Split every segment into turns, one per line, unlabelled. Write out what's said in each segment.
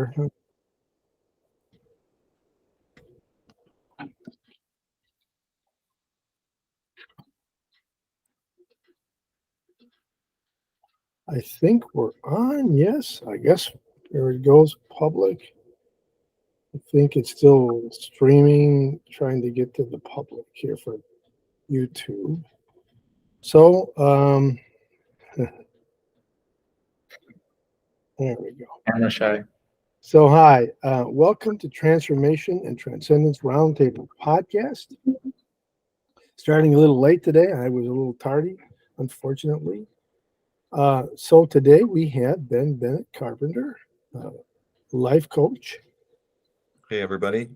here. I think we're on. Yes, I guess there it goes. Public. I think it's still streaming, trying to get to the public here for YouTube. So, there we go.
Camera shy.
So, hi, welcome to Transformation and Transcendence Roundtable podcast. Starting a little late today. I was a little tardy, unfortunately. So today we have Ben Bennett Carpenter, life coach.
Hey, everybody.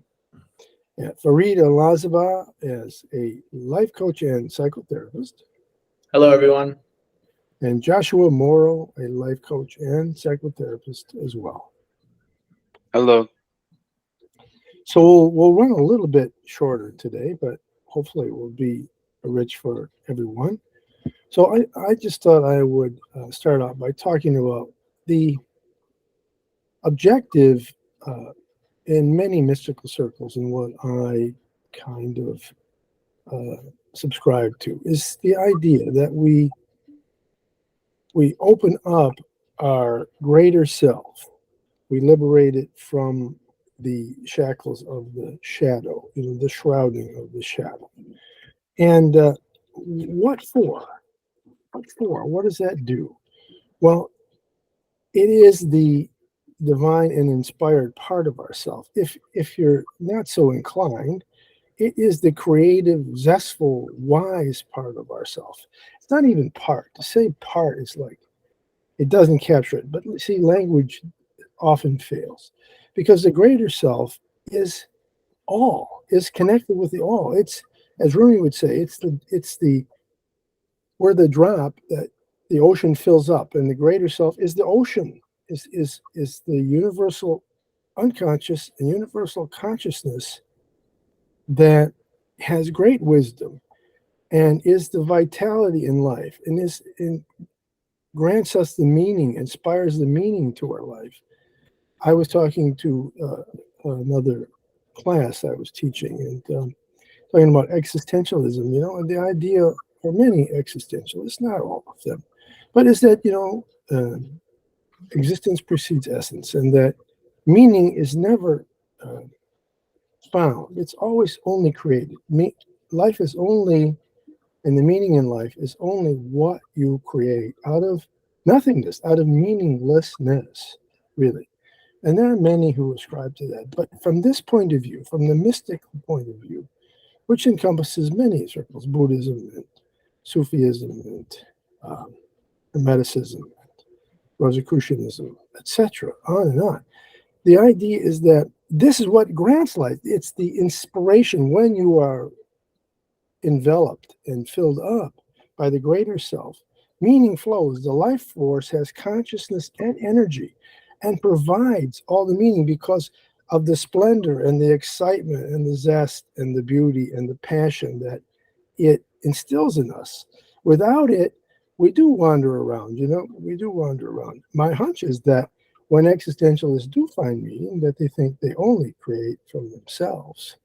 And Farid Alazaba is a life coach and psychotherapist.
Hello, everyone.
And Joshua Morrow, a life coach and psychotherapist as well.
Hello.
So we'll run a little bit shorter today, but hopefully it will be rich for everyone. So I just thought I would start out by talking about the objective in many mystical circles, and what I kind of subscribe to is the idea that we open up our greater self. We liberate it from the shackles of the shadow, the shrouding of the shadow. And what for? What for? What does that do? Well, it is the divine and inspired part of ourself. If you're not so inclined, it is the creative, zestful, wise part of ourself. It's not even part. To say part is like, it doesn't capture it. But see, language often fails, because the greater self is all, is connected with the all. It's, as Rumi would say, we're the drop that the ocean fills up, and the greater self is the ocean, is the universal unconscious and universal consciousness that has great wisdom and is the vitality in life, and grants us the meaning, inspires the meaning to our life. I was talking to another class I was teaching, and talking about existentialism, and the idea for many existentialists, not all of them, but is that, existence precedes essence, and that meaning is never found. It's always only created. Life is only, and the meaning in life is only what you create out of nothingness, out of meaninglessness, really. And there are many who ascribe to that. But from this point of view, from the mystic point of view, which encompasses many circles, Buddhism and Sufism and Hermeticism, and Rosicrucianism, etc., on and on. The idea is that this is what grants life. It's the inspiration when you are enveloped and filled up by the greater self. Meaning flows. The life force has consciousness and energy and provides all the meaning because of the splendor and the excitement and the zest and the beauty and the passion that it instills in us. Without it, we do wander around, we do wander around. My hunch is that when existentialists do find meaning, that they think they only create from themselves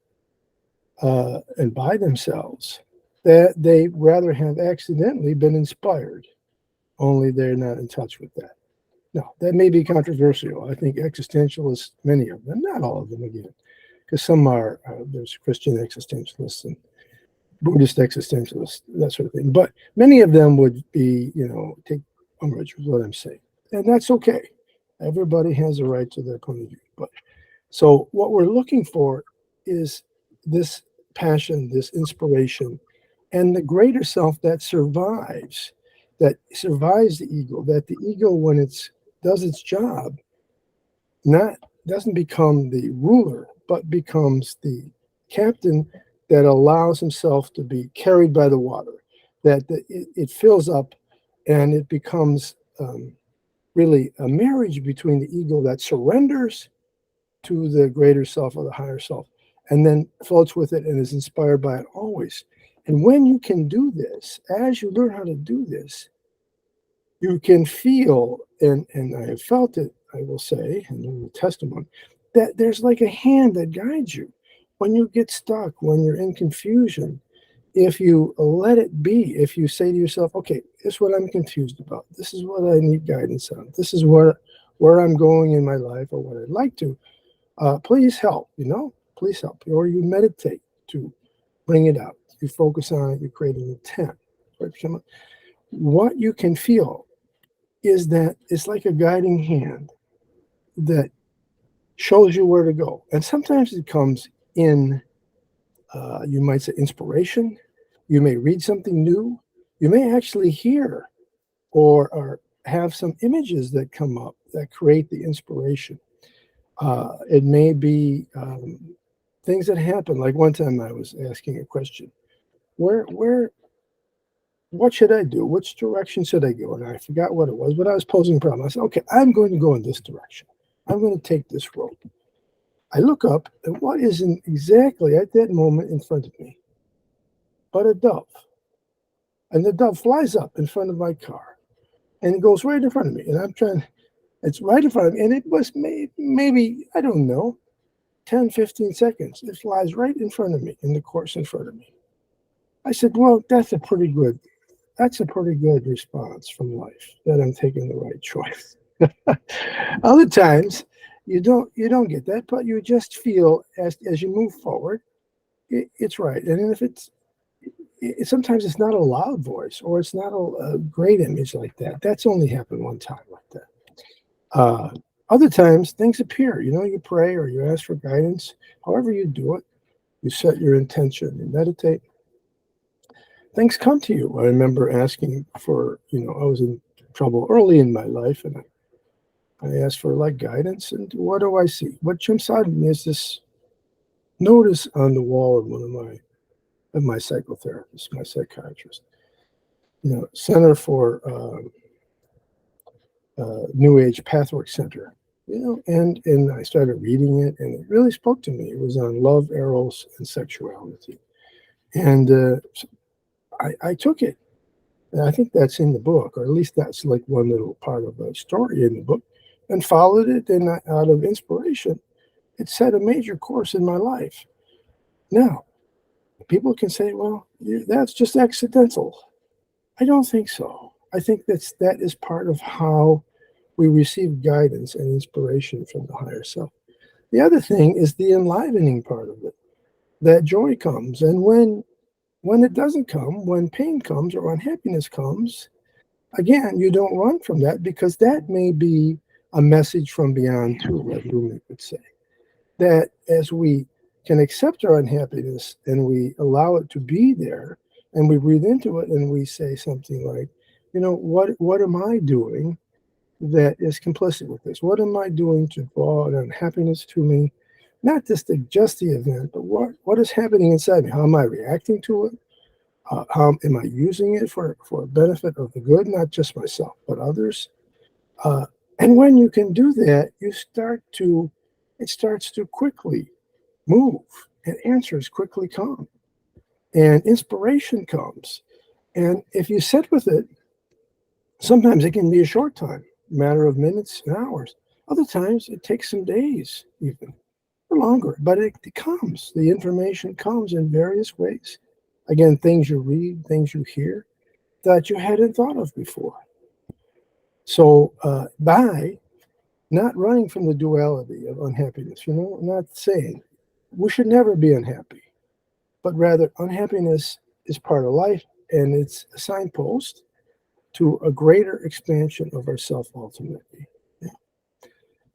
and by themselves, that they rather have accidentally been inspired, only they're not in touch with that. No, that may be controversial. I think existentialists, many of them, not all of them again, because some are, there's Christian existentialists and Buddhist existentialists, that sort of thing. But many of them would be, take umbrage with what I'm saying. And that's okay. Everybody has a right to their point of view. But so what we're looking for is this passion, this inspiration, and the greater self that survives the ego, that the ego, when it does its job, doesn't become the ruler, but becomes the captain that allows himself to be carried by the water, that it fills up, and it becomes really a marriage between the ego that surrenders to the greater self or the higher self, and then floats with it and is inspired by it always. And when you can do this, as you learn how to do this, you can feel, and I have felt it I will say, and in the testimony, that there's like a hand that guides you when you get stuck, when you're in confusion. If you let it be, if you say to yourself, okay, this is what I'm confused about. This is what I need guidance on. This is where I'm going in my life or what I'd like to. Please help, please help. Or you meditate to bring it out. You focus on it, you create an intent. What you can feel is that it's like a guiding hand that shows you where to go. And sometimes it comes in, you might say, inspiration. You may read something new. You may actually hear or have some images that come up that create the inspiration. It may be things that happen. Like one time I was asking a question, what should I do? Which direction should I go? And I forgot what it was, but I was posing a problem. I said, okay, I'm going to go in this direction. I'm going to take this road. I look up, and what isn't exactly at that moment in front of me but a dove. And the dove flies up in front of my car, and it goes right in front of me. And it's right in front of me, and it was maybe, I don't know, 10, 15 seconds. It flies right in front of me, in the course in front of me. I said, well, that's a pretty good response from life, that I'm taking the right choice. Other times, you don't get that, but you just feel as you move forward, it's right. And if sometimes it's not a loud voice, or it's not a great image like that. That's only happened one time like that. Other times, things appear. You pray or you ask for guidance. However you do it, you set your intention, you meditate. Things come to you. I remember asking for, I was in trouble early in my life, and I asked for guidance, and what do I see? What jumps out at me is this notice on the wall of one of my psychotherapists, my psychiatrist, Center for New Age Pathwork Center, and I started reading it, and it really spoke to me. It was on love, eros, and sexuality, and I took it. And I think that's in the book, or at least that's like one little part of a story in the book, and followed it. And out of inspiration, it set a major course in my life. Now, people can say, well, that's just accidental. I don't think so. I think that is part of how we receive guidance and inspiration from the higher self. The other thing is the enlivening part of it, that joy comes. And when it doesn't come, when pain comes or unhappiness comes, again, you don't run from that, because that may be a message from beyond too, like Rumi would say. That as we can accept our unhappiness and we allow it to be there, and we breathe into it, and we say something like, what am I doing that is complicit with this? What am I doing to draw an unhappiness to me? Not just the event, but what is happening inside me? How am I reacting to it? How am I using it for benefit of the good, not just myself, but others? And when you can do that, it starts to quickly move, and answers quickly come, and inspiration comes. And if you sit with it, sometimes it can be a short time, matter of minutes and hours. Other times it takes some days, even or longer, but it comes. The information comes in various ways. Again, things you read, things you hear that you hadn't thought of before. So by not running from the duality of unhappiness, not saying we should never be unhappy, but rather unhappiness is part of life, and it's a signpost to a greater expansion of ourself ultimately.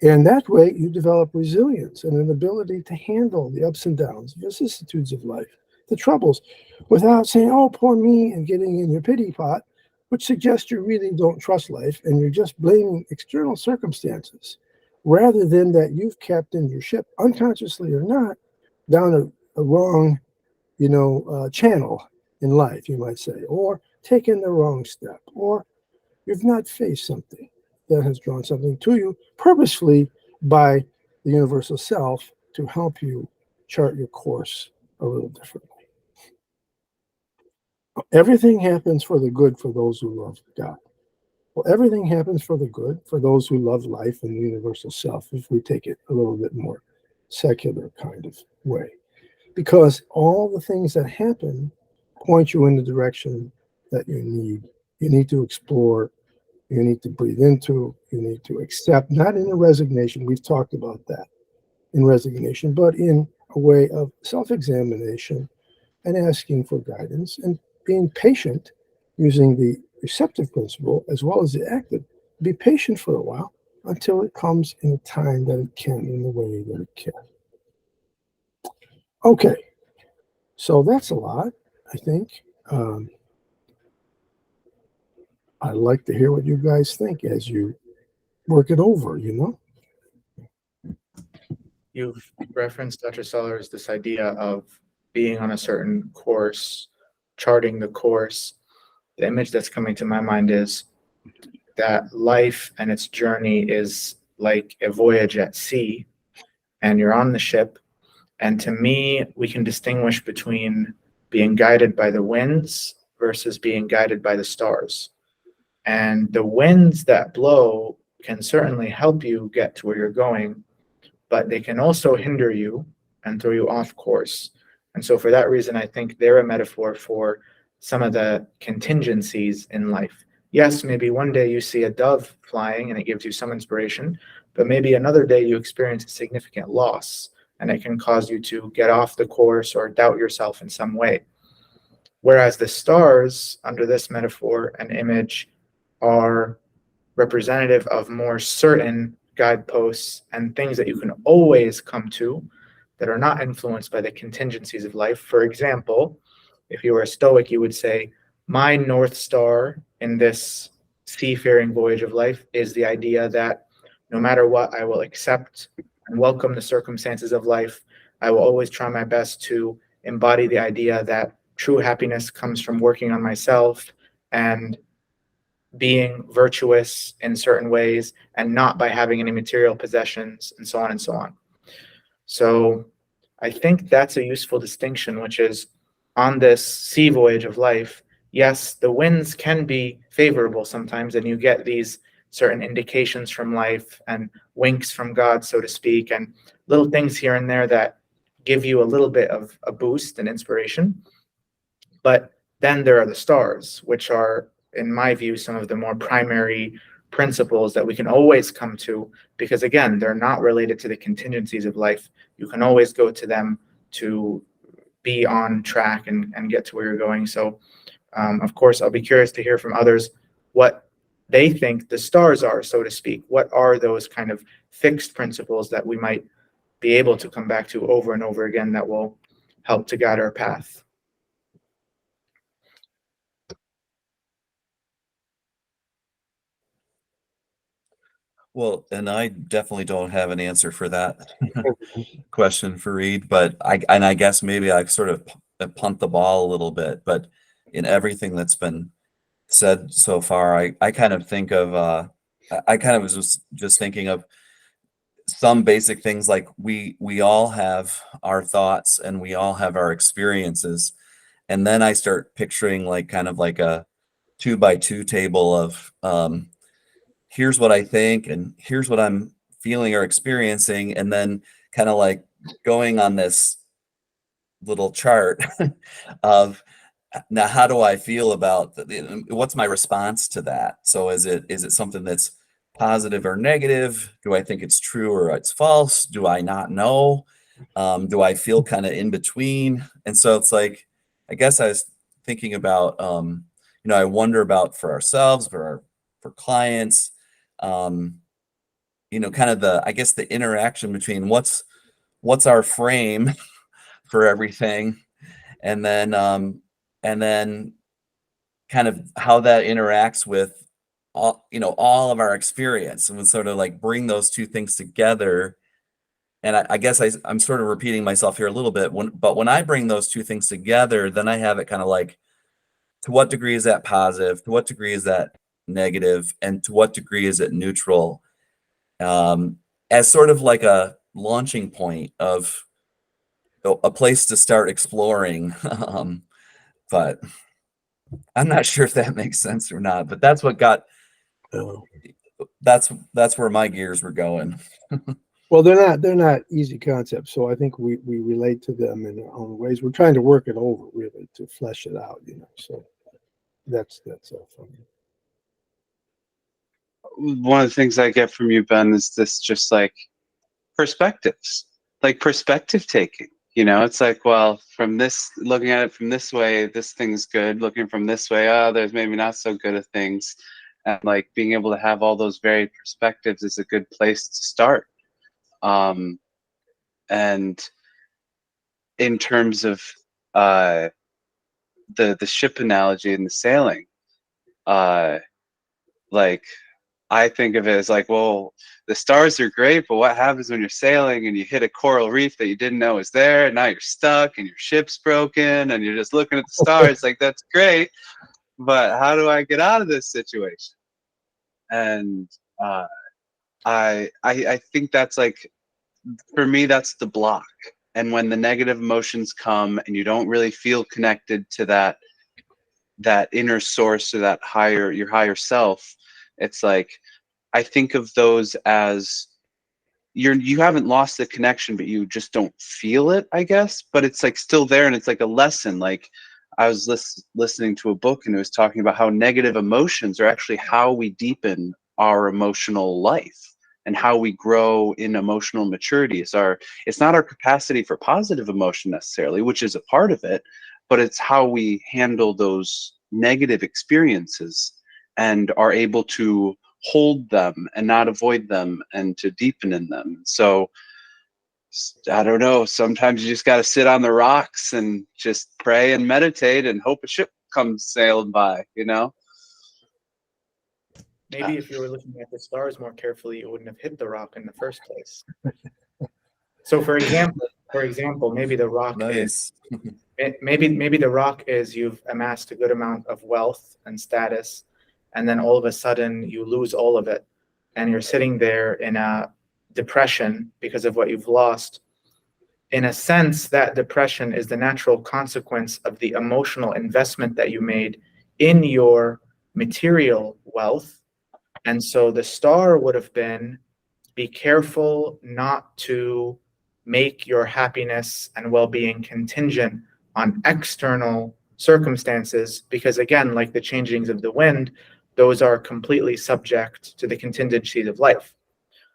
And that way you develop resilience and an ability to handle the ups and downs, vicissitudes of life, the troubles, without saying, oh, poor me, and getting in your pity pot, which suggests you really don't trust life and you're just blaming external circumstances, rather than that you've captained your ship, unconsciously or not, down a wrong, channel in life, you might say, or taken the wrong step, or you've not faced something that has drawn something to you purposefully by the universal self to help you chart your course a little differently. Everything happens for the good for those who love God. Well, everything happens for the good for those who love life and the universal self, if we take it a little bit more secular kind of way. Because all the things that happen point you in the direction that you need. You need to explore, you need to breathe into, you need to accept, not in a resignation. We've talked about that in resignation, but in a way of self examination and asking for guidance and being patient using the receptive principle as well as the active. Be patient for a while until it comes in the time that it can, in the way that it can. Okay, so that's a lot, I think. I'd like to hear what you guys think as you work it over,
You've referenced, Dr. Sellers, this idea of being on a certain course, charting the course. The image that's coming to my mind is that life and its journey is like a voyage at sea, and you're on the ship. And to me, we can distinguish between being guided by the winds versus being guided by the stars. And the winds that blow can certainly help you get to where you're going, but they can also hinder you and throw you off course. And so for that reason, I think they're a metaphor for some of the contingencies in life. Yes, maybe one day you see a dove flying and it gives you some inspiration, but maybe another day you experience a significant loss and it can cause you to get off the course or doubt yourself in some way. Whereas the stars, under this metaphor and image, are representative of more certain guideposts and things that you can always come to that are not influenced by the contingencies of life. For example, if you were a Stoic, you would say, my North Star in this seafaring voyage of life is the idea that no matter what, I will accept and welcome the circumstances of life. I will always try my best to embody the idea that true happiness comes from working on myself and being virtuous in certain ways and not by having any material possessions and so on and so on. So I think that's a useful distinction, which is on this sea voyage of life, yes, the winds can be favorable sometimes, and you get these certain indications from life and winks from God, so to speak, and little things here and there that give you a little bit of a boost and inspiration. But then there are the stars, which are, in my view, some of the more primary principles that we can always come to, because again, they're not related to the contingencies of life. You can always go to them to be on track and get to where you're going. So of course, I'll be curious to hear from others what they think the stars are, so to speak. What are those kind of fixed principles that we might be able to come back to over and over again that will help to guide our path?
Well, and I definitely don't have an answer for that question, Fareed, but I guess maybe I've sort of punt the ball a little bit, but in everything that's been said so far, I kind of think of I kind of was just thinking of some basic things like we all have our thoughts and we all have our experiences, and then I start picturing like kind of like a 2x2 table of here's what I think and here's what I'm feeling or experiencing, and then kind of like going on this little chart of now how do I feel about what's my response to that? So is it something that's positive or negative? Do I think it's true or it's false? Do I not know? Do I feel kind of in between? And so it's like, I guess I was thinking about I wonder about for ourselves, for clients, kind of the interaction between what's our frame for everything, and then kind of how that interacts with all of our experience, and we sort of like bring those two things together. And I guess I'm sort of repeating myself here a little bit, but when I bring those two things together, then I have it kind of like, to what degree is that positive? To what degree is that negative? And to what degree is it neutral? As sort of like a launching point of a place to start exploring. But I'm not sure if that makes sense or not, but that's what got
Oh.
That's where my gears were going.
Well, they're not easy concepts, so I think we relate to them in our own ways. We're trying to work it over really to flesh it out, So that's all for me.
One of the things I get from you, Ben, is this just like perspectives, like perspective taking. It's like, well, from this, looking at it from this way, this thing's good. Looking from this way, oh, there's maybe not so good of things. And like being able to have all those varied perspectives is a good place to start. And in terms of the ship analogy and the sailing, like I think of it as like, well, the stars are great, but what happens when you're sailing and you hit a coral reef that you didn't know was there, and now you're stuck and your ship's broken and you're just looking at the stars like, that's great, but how do I get out of this situation? And I think that's like, for me, that's the block. And when the negative emotions come and you don't really feel connected to that inner source or your higher self, it's like, I think of those as you haven't lost the connection, but you just don't feel it, I guess. But it's like still there, and it's like a lesson. Like I was listening to a book, and it was talking about how negative emotions are actually how we deepen our emotional life and how we grow in emotional maturity. It's not our capacity for positive emotion necessarily, which is a part of it, but it's how we handle those negative experiences and are able to hold them and not avoid them and to deepen in them. So I don't know, sometimes you just got to sit on the rocks and just pray and meditate and hope a ship comes sailing by,
Maybe if you were looking at the stars more carefully, you wouldn't have hit the rock in the first place. So for example, maybe the rock
Nice.
maybe the rock is you've amassed a good amount of wealth and status, and then all of a sudden you lose all of it, and you're sitting there in a depression because of what you've lost. In a sense, that depression is the natural consequence of the emotional investment that you made in your material wealth. And so the star would have been, be careful not to make your happiness and well-being contingent on external circumstances, because again, like the changings of the wind, those are completely subject to the contingencies of life.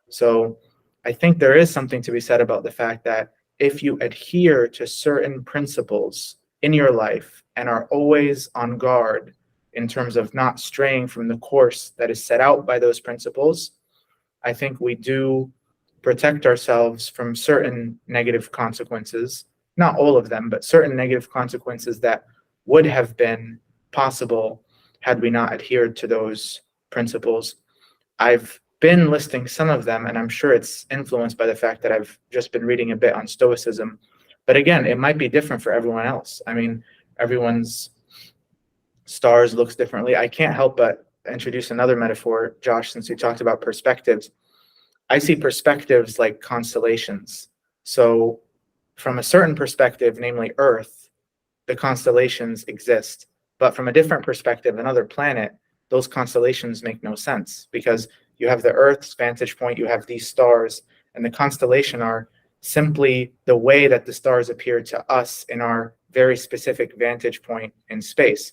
So I think there is something to be said about the fact that if you adhere to certain principles in your life and are always on guard in terms of not straying from the course that is set out by those principles, I think we do protect ourselves from certain negative consequences, not all of them, but certain negative consequences that would have been possible had we not adhered to those principles. I've been listing some of them, and I'm sure it's influenced by the fact that I've just been reading a bit on Stoicism. But again, it might be different for everyone else. I mean, everyone's stars looks differently. I can't help but introduce another metaphor, Josh, since we talked about perspectives. I see perspectives like constellations. So from a certain perspective, namely Earth, the constellations exist. But from a different perspective, another planet, those constellations make no sense, because you have the Earth's vantage point, you have these stars, and the constellation are simply the way that the stars appear to us in our very specific vantage point in space.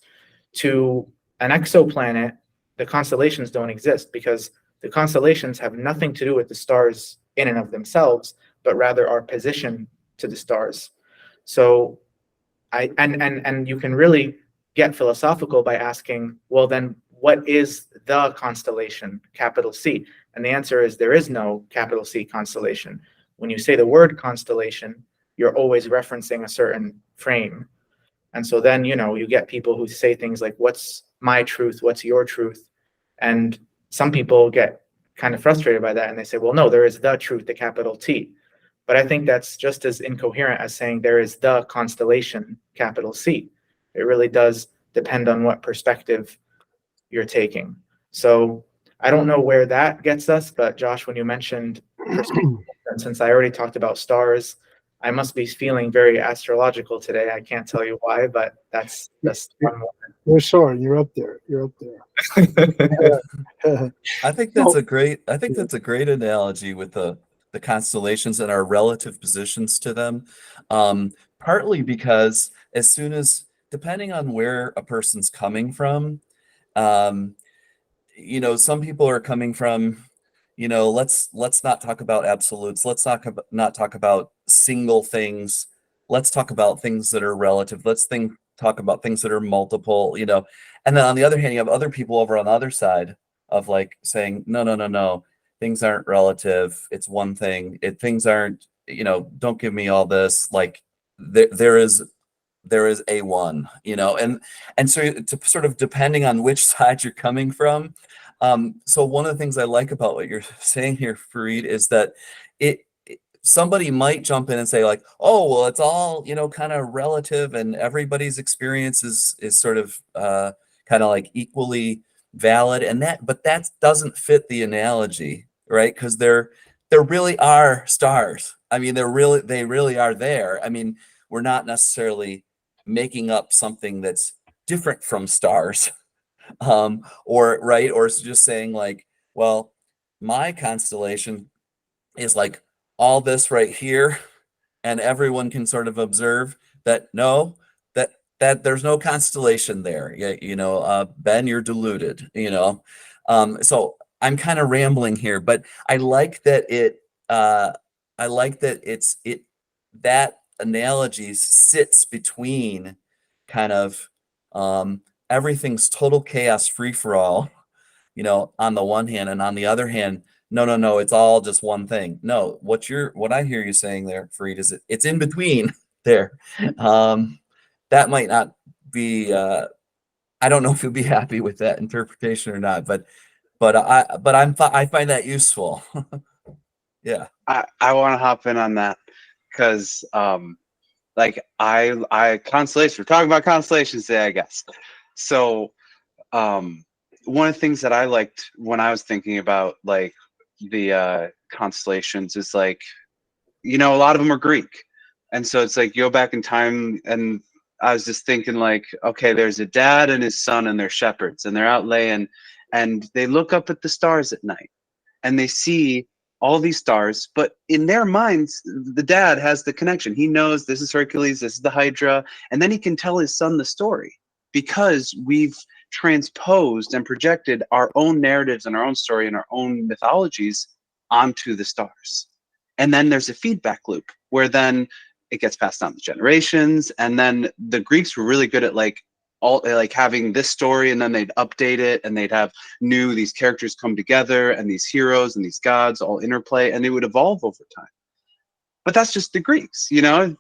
To an exoplanet, the constellations don't exist, because the constellations have nothing to do with the stars in and of themselves, but rather our position to the stars. So and you can really get philosophical by asking, well, then what is the constellation, capital C? And the answer is there is no capital C constellation. When you say the word constellation, you're always referencing a certain frame. And so then, you get people who say things like, what's my truth? What's your truth? And some people get kind of frustrated by that, and they say, well, no, there is the truth, the capital T. But I think that's just as incoherent as saying there is the constellation, capital C. It really does depend on what perspective you're taking. So I don't know where that gets us, but Josh, when you mentioned perspective, and since I already talked about stars, I must be feeling very astrological today. I can't tell you why, but that's one more.
You're soaring. You're up there. You're up there.
I think that's a great analogy with the constellations and our relative positions to them. Partly because as soon as, depending on where a person's coming from, some people are coming from, let's not talk about absolutes. Let's not talk about single things. Let's talk about things that are relative. Talk about things that are multiple, and then on the other hand, you have other people over on the other side of like saying, no, things aren't relative. It's one thing. Things aren't, don't give me all this. Like there is a one, and so to sort of depending on which side you're coming from. So one of the things I like about what you're saying here, Fareed, is that somebody might jump in and say like, oh, well, it's all, kind of relative and everybody's experience is sort of kind of like equally valid. But that doesn't fit the analogy, right? Because there really are stars. I mean, they really are there. I mean, we're not necessarily making up something that's different from stars. Or it's just saying like, well, my constellation is like all this right here, and everyone can sort of observe that no, that there's no constellation there. Yeah, Ben, you're deluded. So I'm kind of rambling here, but I like that that analogy sits between kind of everything's total chaos, free for all, on the one hand, and on the other hand, no, it's all just one thing. No, what I hear you saying there, Fareed, is it's in between there. That might not be. I don't know if you'll be happy with that interpretation or not, but I find that useful. Yeah.
I want to hop in on that because like I constellation. We're talking about constellations today, I guess. So one of the things that I liked when I was thinking about like the constellations is like, a lot of them are Greek, and so it's like you go back in time, and I was just thinking like, okay, there's a dad and his son and they're shepherds and they're out laying, and they look up at the stars at night and they see all these stars, but in their minds, the dad has the connection. He knows this is Hercules, this is the Hydra, and then he can tell his son the story because we've transposed and projected our own narratives and our own story and our own mythologies onto the stars. And then there's a feedback loop where then it gets passed on to generations. And then the Greeks were really good at like having this story, and then they'd update it, and they'd have these characters come together, and these heroes and these gods all interplay, and they would evolve over time. But that's just the Greeks,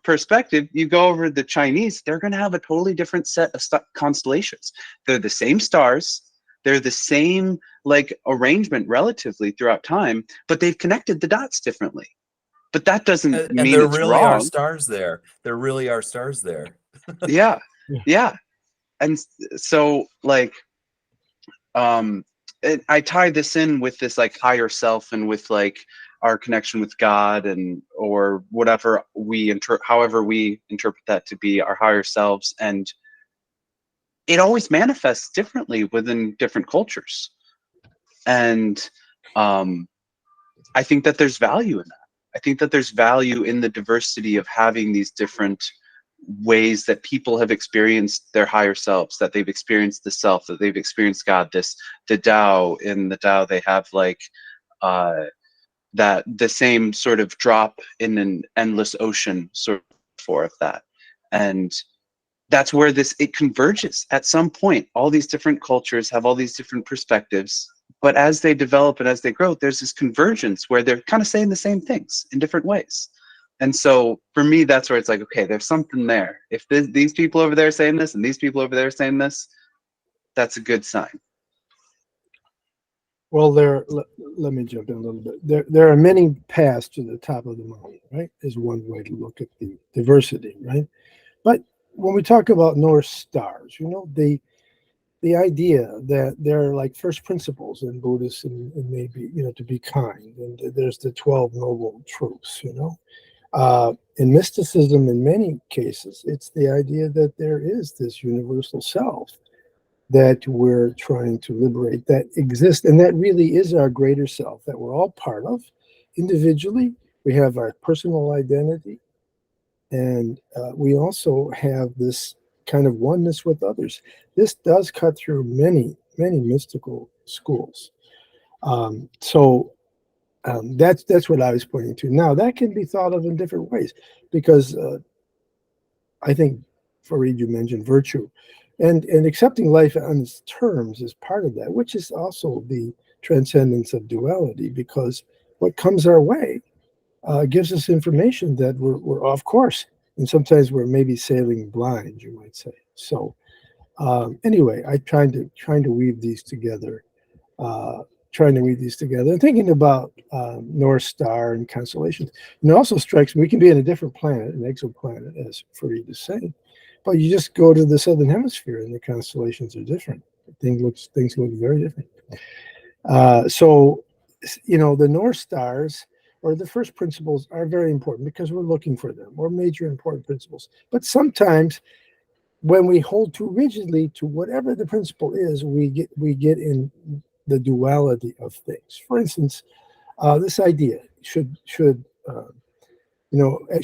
perspective. You go over the Chinese, they're going to have a totally different set of constellations. They're the same stars, they're the same like arrangement relatively throughout time, but they've connected the dots differently. But that doesn't mean
there
it's
really
wrong.
are stars there. There really are stars there.
Yeah. And so like I tie this in with this like higher self and with like our connection with God and or whatever however we interpret that to be our higher selves, and it always manifests differently within different cultures. And I think that there's value in that. I think that there's value in the diversity of having these different ways that people have experienced their higher selves, that they've experienced the self, that they've experienced God. The Tao, in the Tao, they have like that the same sort of drop in an endless ocean sort of that. And that's where it converges at some point. All these different cultures have all these different perspectives, but as they develop and as they grow, there's this convergence where they're kind of saying the same things in different ways. And so for me, that's where it's like, okay, there's something there. If these people over there are saying this and these people over there are saying this, that's a good sign.
Well, let me jump in a little bit. There are many paths to the top of the mountain, right? Is one way to look at the diversity, right? But when we talk about North Stars, the idea that there are like first principles in Buddhism and maybe, to be kind, and there's the 12 Noble Truths, In mysticism, in many cases, it's the idea that there is this universal self that we're trying to liberate, that exists, and that really is our greater self that we're all part of. Individually, we have our personal identity, and we also have this kind of oneness with others. This does cut through many, many mystical schools. That's what I was pointing to. Now, that can be thought of in different ways, because I think, Farid, you mentioned virtue. And accepting life on its terms is part of that, which is also the transcendence of duality, because what comes our way gives us information that we're off course. And sometimes we're maybe sailing blind, you might say. So anyway, I trying to weave these together. And thinking about North Star and constellations. And it also strikes me, we can be in a different planet, an exoplanet, as Farid is saying, but you just go to the southern hemisphere and the constellations are different. Things look very different. So, the North Stars, or the first principles, are very important because we're looking for them, or major important principles. But sometimes when we hold too rigidly to whatever the principle is, we get in the duality of things. For instance, this idea, should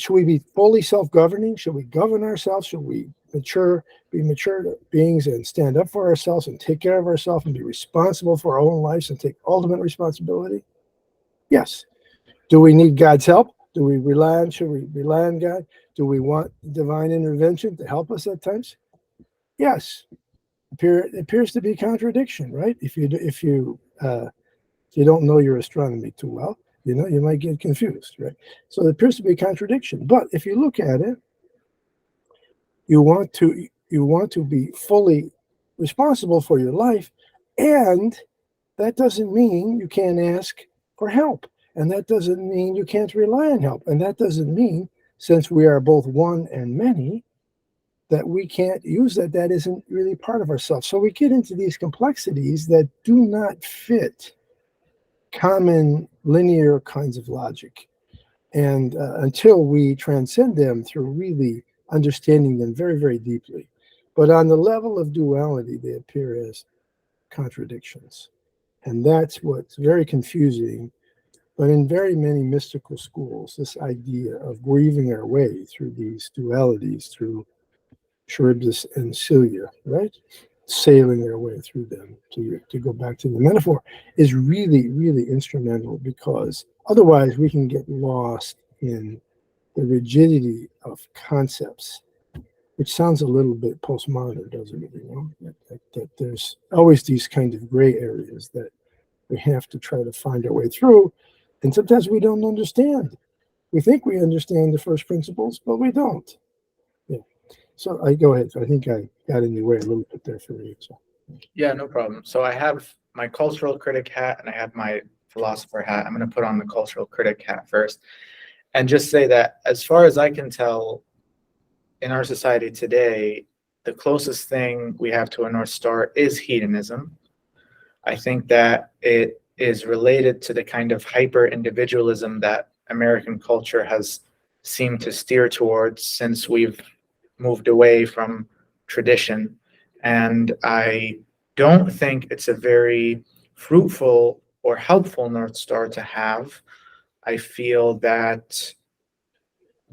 we be fully self-governing? Should we govern ourselves? Should we be mature beings and stand up for ourselves and take care of ourselves and be responsible for our own lives and take ultimate responsibility? Yes. Do we need God's help? Should we rely on God? Do we want divine intervention to help us at times? Yes. It appears to be contradiction, right? If you don't know your astronomy too well, you might get confused, right? So it appears to be a contradiction. But if you look at it, you want to be fully responsible for your life, and that doesn't mean you can't ask for help, and that doesn't mean you can't rely on help, and that doesn't mean, since we are both one and many, that we can't use that. That isn't really part of ourselves. So we get into these complexities that do not fit common linear kinds of logic. And until we transcend them through really understanding them very, very deeply. But on the level of duality, they appear as contradictions. And that's what's very confusing. But in very many mystical schools, this idea of weaving our way through these dualities, through Charybdis and Scylla, right? Sailing our way through them, to go back to the metaphor, is really, really instrumental, because otherwise we can get lost in the rigidity of concepts, which sounds a little bit postmodern, doesn't it? That there's always these kind of gray areas that we have to try to find our way through, and sometimes we don't understand. We think we understand the first principles, but we don't. So I go ahead. So I think I got in your way a little bit there for you. So.
Yeah, no problem. So I have my cultural critic hat and I have my philosopher hat. I'm going to put on the cultural critic hat first and just say that, as far as I can tell, in our society today, the closest thing we have to a North Star is hedonism. I think that it is related to the kind of hyper individualism that American culture has seemed to steer towards since we've moved away from tradition. And I don't think it's a very fruitful or helpful North Star to have. I feel that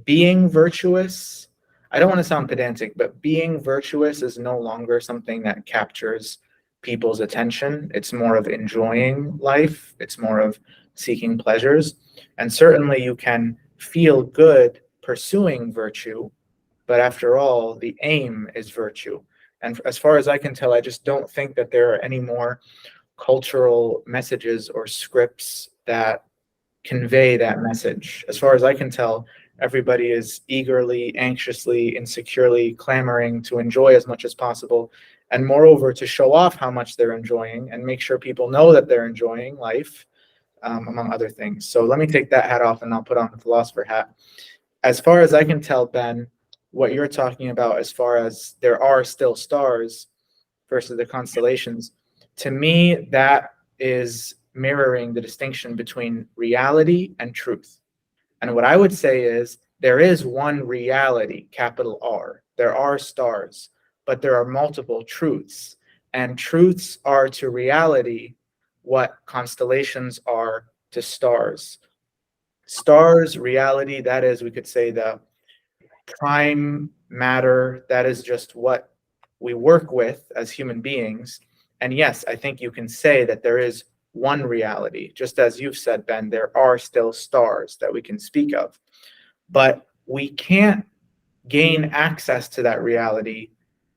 being virtuous, I don't want to sound pedantic, but being virtuous is no longer something that captures people's attention. It's more of enjoying life. It's more of seeking pleasures. And certainly you can feel good pursuing virtue, but after all, the aim is virtue. And as far as I can tell, I just don't think that there are any more cultural messages or scripts that convey that message. As far as I can tell, everybody is eagerly, anxiously, insecurely clamoring to enjoy as much as possible. And moreover, to show off how much they're enjoying and make sure people know that they're enjoying life, among other things. So let me take that hat off and I'll put on the philosopher hat. As far as I can tell, Ben, what you're talking about as far as there are still stars versus the constellations, to me, that is mirroring the distinction between reality and truth. And what I would say is there is one reality, capital R. There are stars, but there are multiple truths. And truths are to reality what constellations are to stars. Stars, reality, that is, we could say, the prime matter. That is just what we work with as human beings. And yes, I think you can say that there is one reality. Just as you've said, Ben, there are still stars that we can speak of. But we can't gain access to that reality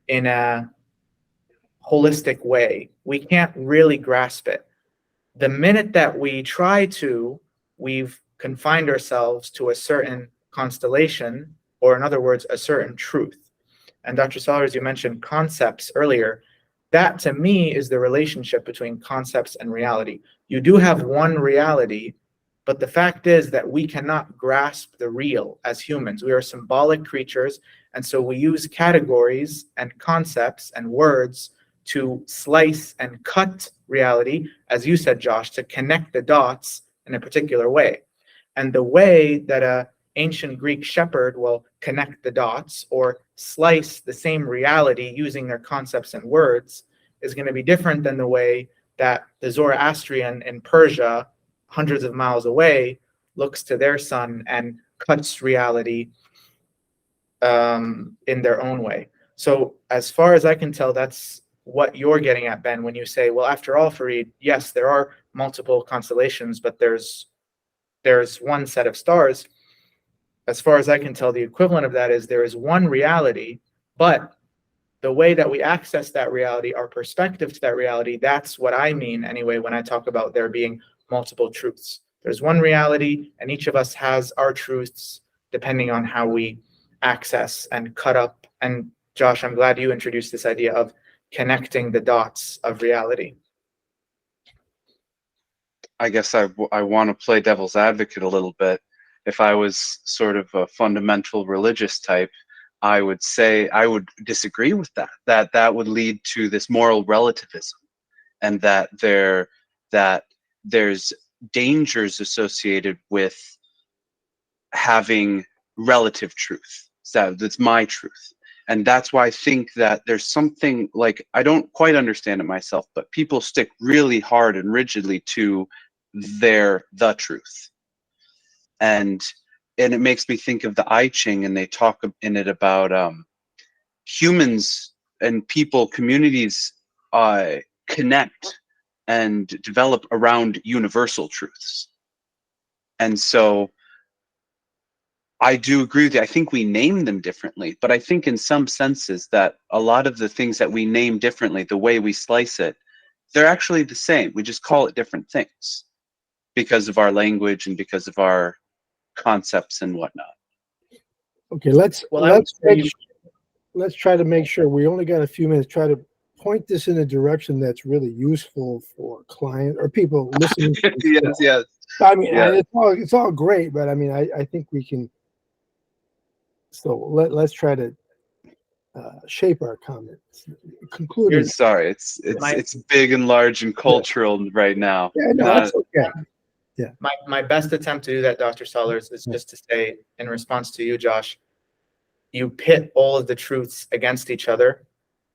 in a holistic way. We can't really grasp it. The minute that we try to, we've confined ourselves to a certain constellation, or in other words, a certain truth. And Dr. Sellers, you mentioned concepts earlier. That to me is the relationship between concepts and reality. You do have one reality, but the fact is that we cannot grasp the real as humans. We are symbolic creatures, and so we use categories and concepts and words to slice and cut reality, as you said, Josh, to connect the dots in a particular way. And the way that a ancient Greek shepherd will connect the dots or slice the same reality using their concepts and words is going to be different than the way that the Zoroastrian in Persia, hundreds of miles away, looks to their sun and cuts reality in their own way. So as far as I can tell, that's what you're getting at, Ben, when you say, well, after all, Fareed, yes, there are multiple constellations, but there's one set of stars. As far as I can tell, the equivalent of that is there is one reality, but the way that we access that reality, our perspective to that reality, that's what I mean anyway when I talk about there being multiple truths. There's one reality, and each of us has our truths depending on how we access and cut up. And Josh, I'm glad you introduced this idea of connecting the dots of reality.
I guess I want to play devil's advocate a little bit. If I was sort of a fundamental religious type, I would say I would disagree with that would lead to this moral relativism, and that there's dangers associated with having relative truth. So that's my truth. And that's why I think that there's something like, I don't quite understand it myself, but people stick really hard and rigidly to the truth. And it makes me think of the I Ching, and they talk in it about humans and people, communities connect and develop around universal truths. And so I do agree with you. I think we name them differently, but I think in some senses that a lot of the things that we name differently, the way we slice it, they're actually the same. We just call it different things because of our language and because of our concepts and whatnot.
Okay, let's try to make sure we only got a few minutes. Try to point this in a direction that's really useful for client or people listening.
Yes.
I mean,
Yeah.
it's all great, but I mean, I think we can. So let's try to shape our comments. Concluding.
Sorry, it's big and large and cultural right now.
Yeah, no, that's okay. Yeah.
My best attempt to do that, Dr. Sellers, is just to say, in response to you, Josh, you pit all of the truths against each other,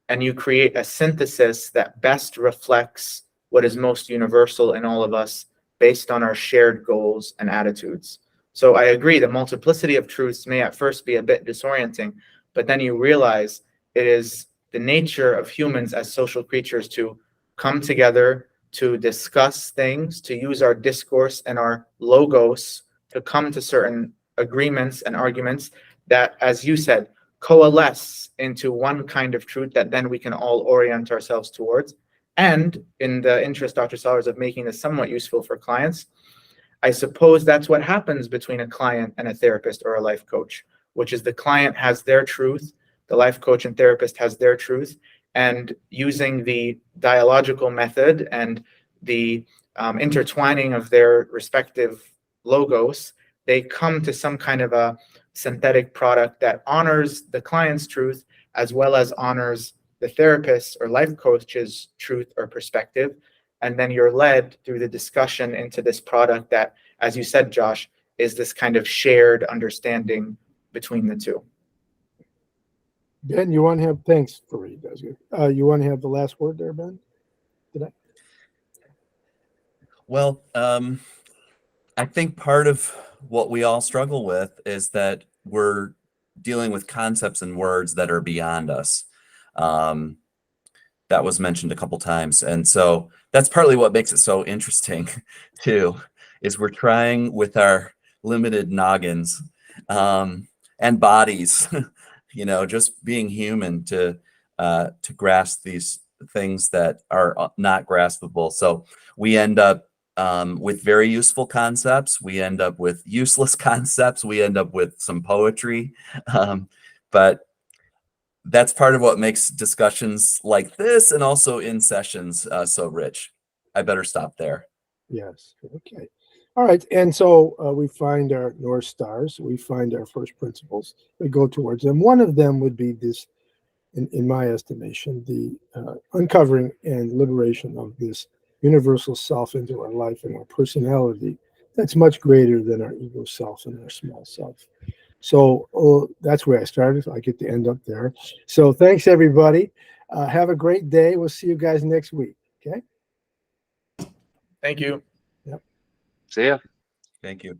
and you create a synthesis that best reflects what is most universal in all of us based on our shared goals and attitudes. So I agree, the multiplicity of truths may at first be a bit disorienting, but then you realize it is the nature of humans as social creatures to come together, to discuss things, to use our discourse and our logos to come to certain agreements and arguments that, as you said, coalesce into one kind of truth that then we can all orient ourselves towards. And in the interest, Dr. Sellers, of making this somewhat useful for clients, I suppose that's what happens between a client and a therapist or a life coach, which is the client has their truth, the life coach and therapist has their truth, and using the dialogical method and the intertwining of their respective logos, they come to some kind of a synthetic product that honors the client's truth as well as honors the therapist or life coach's truth or perspective. And then you're led through the discussion into this product that, as you said, Josh, is this kind of shared understanding between the two.
Ben, you want to have, thanks, Fareed. That was good. You want to have the last word there, Ben?
Well, I think part of what we all struggle with is that we're dealing with concepts and words that are beyond us. That was mentioned a couple times. And so that's partly what makes it so interesting too, is we're trying with our limited noggins and bodies, just being human to grasp these things that are not graspable. So we end up with very useful concepts. We end up with useless concepts. We end up with some poetry. But that's part of what makes discussions like this and also in sessions so rich. I better stop there.
Yes. Okay. All right. And so we find our North Stars. We find our first principles. We go towards them. One of them would be this, in my estimation, the uncovering and liberation of this universal self into our life and our personality that's much greater than our ego self and our small self. So that's where I started. I get to end up there. So thanks, everybody. Have a great day. We'll see you guys next week. Okay.
Thank you.
See ya.
Thank you.